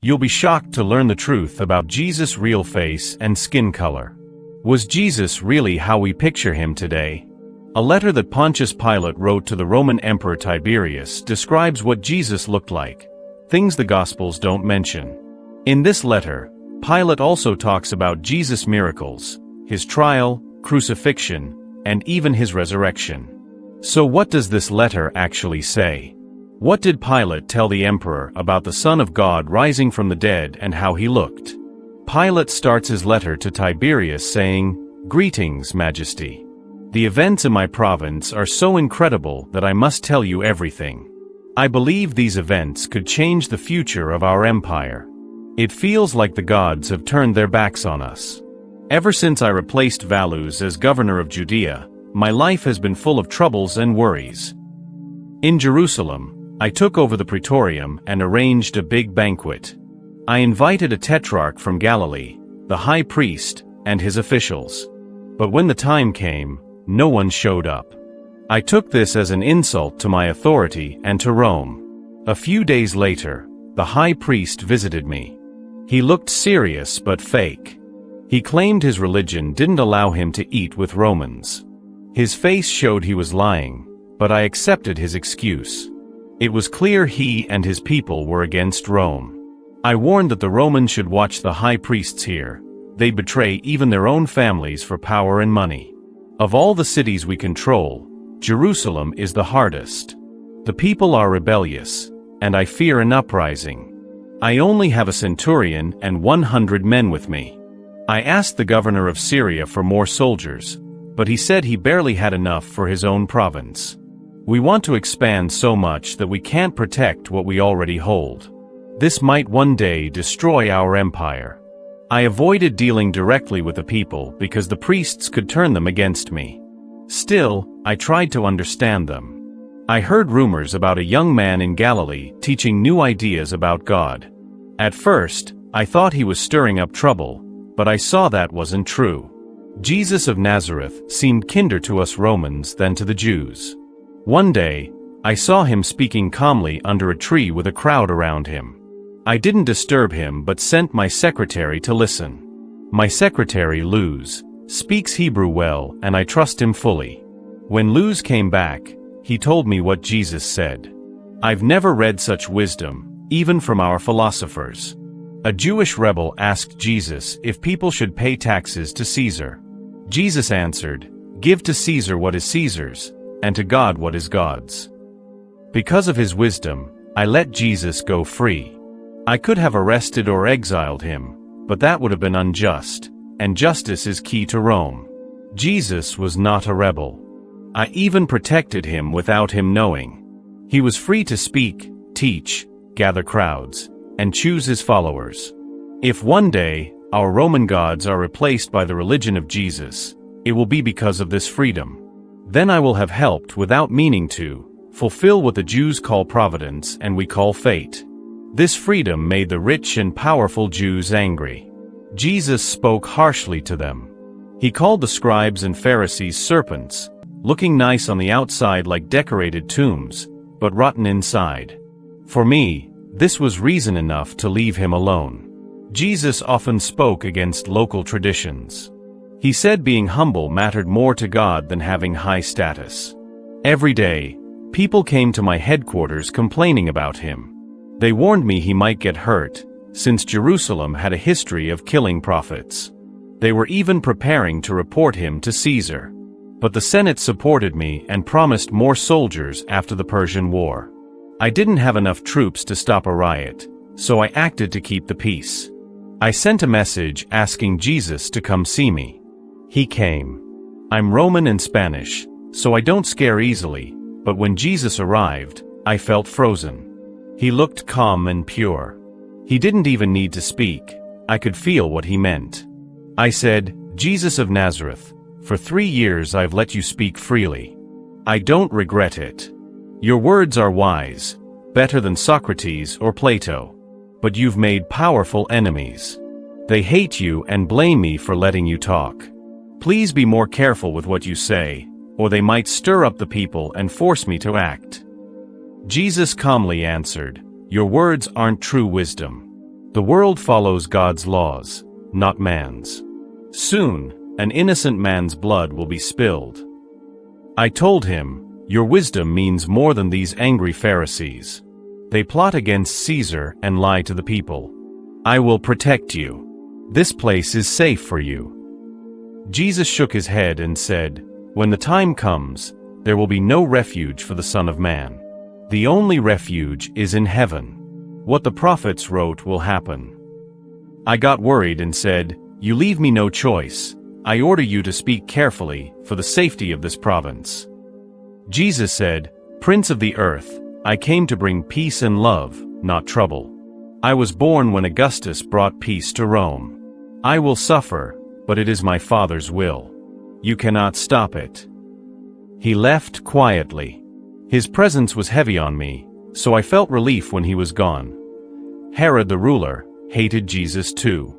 You'll be shocked to learn the truth about Jesus' real face and skin color. Was Jesus really how we picture him today? A letter that Pontius Pilate wrote to the Roman Emperor Tiberius describes what Jesus looked like, things the Gospels don't mention. In this letter, Pilate also talks about Jesus' miracles, his trial, crucifixion, and even his resurrection. So what does this letter actually say? What did Pilate tell the emperor about the Son of God rising from the dead and how he looked? Pilate starts his letter to Tiberius saying, "Greetings, Majesty. The events in my province are so incredible that I must tell you everything. I believe these events could change the future of our empire. It feels like the gods have turned their backs on us. Ever since I replaced Valus as governor of Judea, my life has been full of troubles and worries. In Jerusalem, I took over the praetorium and arranged a big banquet. I invited a tetrarch from Galilee, the high priest, and his officials. But when the time came, no one showed up. I took this as an insult to my authority and to Rome. A few days later, the high priest visited me. He looked serious but fake. He claimed his religion didn't allow him to eat with Romans. His face showed he was lying, but I accepted his excuse. It was clear he and his people were against Rome. I warned that the Romans should watch the high priests here. They betray even their own families for power and money. Of all the cities we control, Jerusalem is the hardest. The people are rebellious, and I fear an uprising. I only have a centurion and 100 men with me. I asked the governor of Syria for more soldiers, but he said he barely had enough for his own province. We want to expand so much that we can't protect what we already hold. This might one day destroy our empire. I avoided dealing directly with the people because the priests could turn them against me. Still, I tried to understand them. I heard rumors about a young man in Galilee teaching new ideas about God. At first, I thought he was stirring up trouble, but I saw that wasn't true. Jesus of Nazareth seemed kinder to us Romans than to the Jews. One day, I saw him speaking calmly under a tree with a crowd around him. I didn't disturb him but sent my secretary to listen. My secretary, Luz, speaks Hebrew well and I trust him fully. When Luz came back, he told me what Jesus said. I've never read such wisdom, even from our philosophers. A Jewish rebel asked Jesus if people should pay taxes to Caesar. Jesus answered, "Give to Caesar what is Caesar's, and to God what is God's." Because of his wisdom, I let Jesus go free. I could have arrested or exiled him, but that would have been unjust, and justice is key to Rome. Jesus was not a rebel. I even protected him without him knowing. He was free to speak, teach, gather crowds, and choose his followers. If one day, our Roman gods are replaced by the religion of Jesus, it will be because of this freedom. Then I will have helped without meaning to fulfill what the Jews call providence and we call fate. This freedom made the rich and powerful Jews angry. Jesus spoke harshly to them. He called the scribes and Pharisees serpents, looking nice on the outside like decorated tombs, but rotten inside. For me, this was reason enough to leave him alone. Jesus often spoke against local traditions. He said being humble mattered more to God than having high status. Every day, people came to my headquarters complaining about him. They warned me he might get hurt, since Jerusalem had a history of killing prophets. They were even preparing to report him to Caesar. But the Senate supported me and promised more soldiers after the Persian War. I didn't have enough troops to stop a riot, so I acted to keep the peace. I sent a message asking Jesus to come see me. He came. I'm Roman and Spanish, so I don't scare easily, but when Jesus arrived, I felt frozen. He looked calm and pure. He didn't even need to speak. I could feel what he meant. I said, "Jesus of Nazareth, for 3 years I've let you speak freely. I don't regret it. Your words are wise, better than Socrates or Plato. But you've made powerful enemies. They hate you and blame me for letting you talk. Please be more careful with what you say, or they might stir up the people and force me to act." Jesus calmly answered, "Your words aren't true wisdom. The world follows God's laws, not man's. Soon, an innocent man's blood will be spilled. I told him, "Your wisdom means more than these angry Pharisees. They plot against Caesar and lie to the people. I will protect you. This place is safe for you." Jesus shook his head and said, "When the time comes, there will be no refuge for the Son of Man. The only refuge is in heaven. What the prophets wrote will happen." I got worried and said, "You leave me no choice. I order you to speak carefully, for the safety of this province." Jesus said, "Prince of the earth, I came to bring peace and love, not trouble. I was born when Augustus brought peace to Rome. I will suffer, but it is my Father's will. You cannot stop it." He left quietly. His presence was heavy on me, so I felt relief when he was gone. Herod the ruler hated Jesus too.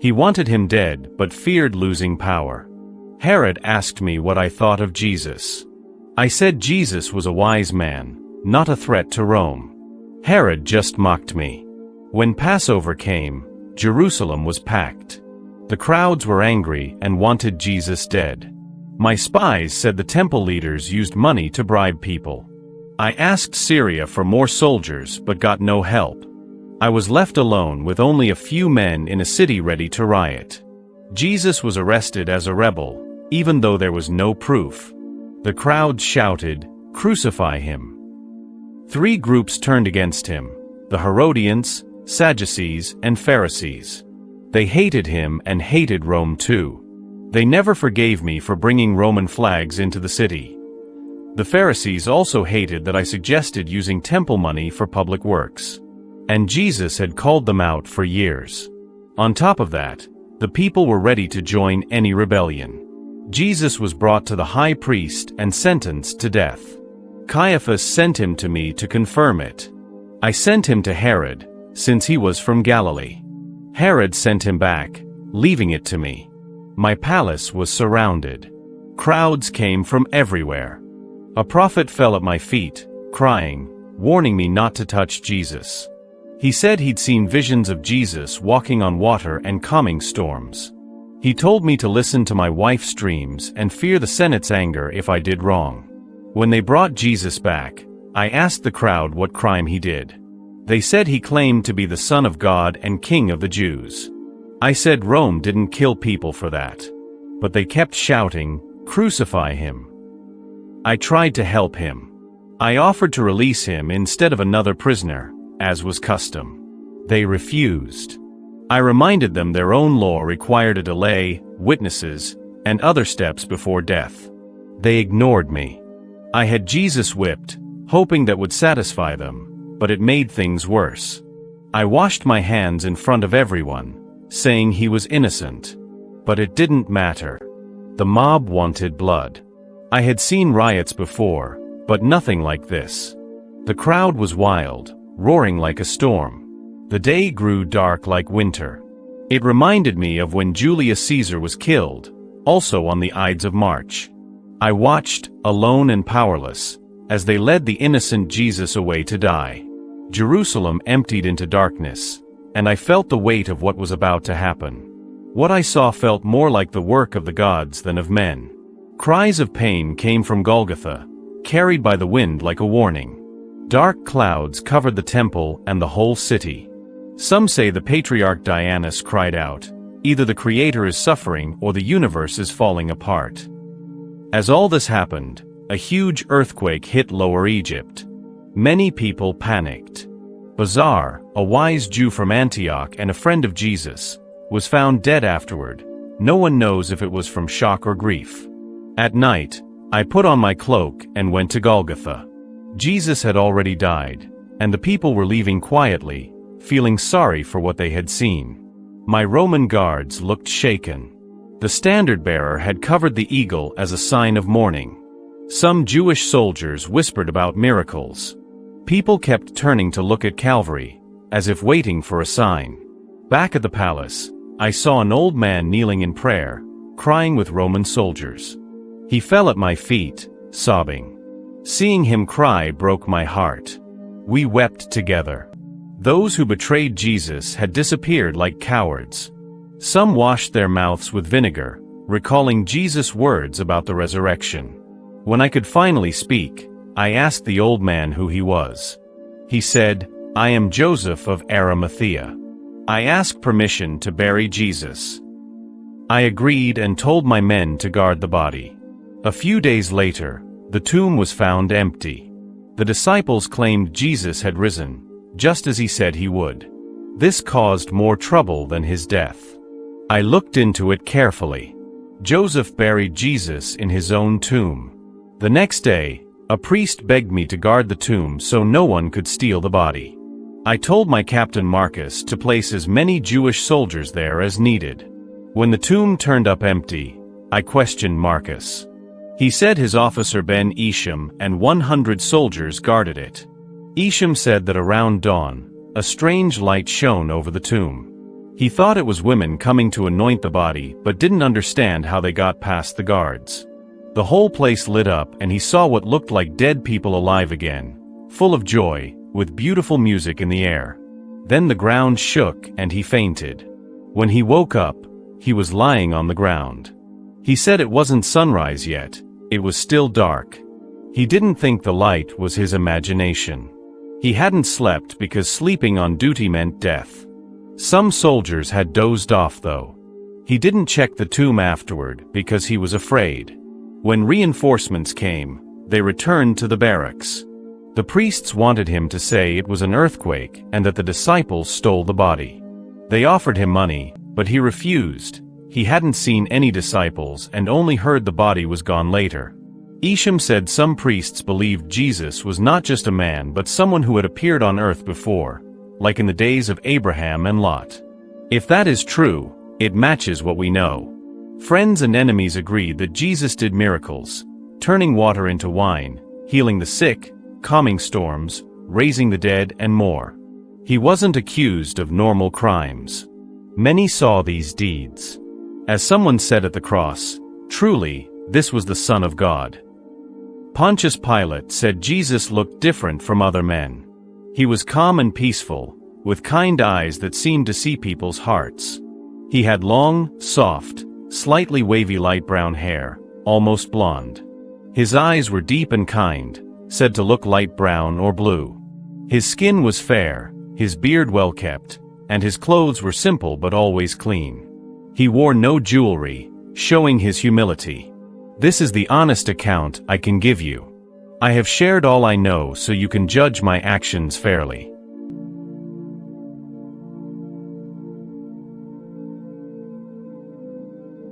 He wanted him dead, but feared losing power. Herod asked me what I thought of Jesus. I said Jesus was a wise man, not a threat to Rome. Herod just mocked me. When Passover came, Jerusalem was packed. The crowds were angry and wanted Jesus dead. My spies said the temple leaders used money to bribe people. I asked Syria for more soldiers but got no help. I was left alone with only a few men in a city ready to riot. Jesus was arrested as a rebel, even though there was no proof. The crowd shouted, "Crucify him." 3 groups turned against him: the Herodians, Sadducees, and Pharisees. They hated him and hated Rome too. They never forgave me for bringing Roman flags into the city. The Pharisees also hated that I suggested using temple money for public works. And Jesus had called them out for years. On top of that, the people were ready to join any rebellion. Jesus was brought to the high priest and sentenced to death. Caiaphas sent him to me to confirm it. I sent him to Herod, since he was from Galilee. Herod sent him back, leaving it to me. My palace was surrounded. Crowds came from everywhere. A prophet fell at my feet, crying, warning me not to touch Jesus. He said he'd seen visions of Jesus walking on water and calming storms. He told me to listen to my wife's dreams and fear the Senate's anger if I did wrong. When they brought Jesus back, I asked the crowd what crime he did. They said he claimed to be the Son of God and King of the Jews. I said Rome didn't kill people for that. But they kept shouting, "Crucify him." I tried to help him. I offered to release him instead of another prisoner, as was custom. They refused. I reminded them their own law required a delay, witnesses, and other steps before death. They ignored me. I had Jesus whipped, hoping that would satisfy them, but it made things worse. I washed my hands in front of everyone, saying he was innocent. But it didn't matter. The mob wanted blood. I had seen riots before, but nothing like this. The crowd was wild, roaring like a storm. The day grew dark like winter. It reminded me of when Julius Caesar was killed, also on the Ides of March. I watched, alone and powerless, as they led the innocent Jesus away to die. Jerusalem emptied into darkness, and I felt the weight of what was about to happen. What I saw felt more like the work of the gods than of men. Cries of pain came from Golgotha, carried by the wind like a warning. Dark clouds covered the temple and the whole city. Some say the patriarch Dionysus cried out, "Either the Creator is suffering or the universe is falling apart." As all this happened, a huge earthquake hit Lower Egypt. Many people panicked. Bazar, a wise Jew from Antioch and a friend of Jesus, was found dead afterward. No one knows if it was from shock or grief. At night, I put on my cloak and went to Golgotha. Jesus had already died, and the people were leaving quietly, feeling sorry for what they had seen. My Roman guards looked shaken. The standard-bearer had covered the eagle as a sign of mourning. Some Jewish soldiers whispered about miracles. People kept turning to look at Calvary, as if waiting for a sign. Back at the palace, I saw an old man kneeling in prayer, crying with Roman soldiers. He fell at my feet, sobbing. Seeing him cry broke my heart. We wept together. Those who betrayed Jesus had disappeared like cowards. Some washed their mouths with vinegar, recalling Jesus' words about the resurrection. When I could finally speak, I asked the old man who he was. He said, "I am Joseph of Arimathea. I asked permission to bury Jesus." I agreed and told my men to guard the body. A few days later, the tomb was found empty. The disciples claimed Jesus had risen, just as he said he would. This caused more trouble than his death. I looked into it carefully. Joseph buried Jesus in his own tomb. The next day, a priest begged me to guard the tomb so no one could steal the body. I told my captain Marcus to place as many Jewish soldiers there as needed. When the tomb turned up empty, I questioned Marcus. He said his officer Ben Isham and 100 soldiers guarded it. Isham said that around dawn, a strange light shone over the tomb. He thought it was women coming to anoint the body but didn't understand how they got past the guards. The whole place lit up and he saw what looked like dead people alive again, full of joy, with beautiful music in the air. Then the ground shook and he fainted. When he woke up, he was lying on the ground. He said it wasn't sunrise yet, it was still dark. He didn't think the light was his imagination. He hadn't slept because sleeping on duty meant death. Some soldiers had dozed off though. He didn't check the tomb afterward because he was afraid. When reinforcements came, they returned to the barracks. The priests wanted him to say it was an earthquake and that the disciples stole the body. They offered him money, but he refused. He hadn't seen any disciples and only heard the body was gone later. Isham said some priests believed Jesus was not just a man but someone who had appeared on earth before, like in the days of Abraham and Lot. If that is true, it matches what we know. Friends and enemies agreed that Jesus did miracles, turning water into wine, healing the sick, calming storms, raising the dead, and more. He wasn't accused of normal crimes. Many saw these deeds. As someone said at the cross, truly, this was the Son of God. Pontius Pilate said Jesus looked different from other men. He was calm and peaceful, with kind eyes that seemed to see people's hearts. He had long, soft, slightly wavy light brown hair, almost blonde. His eyes were deep and kind, said to look light brown or blue. His skin was fair, his beard well kept, and his clothes were simple but always clean. He wore no jewelry, showing his humility. This is the honest account I can give you. I have shared all I know so you can judge my actions fairly.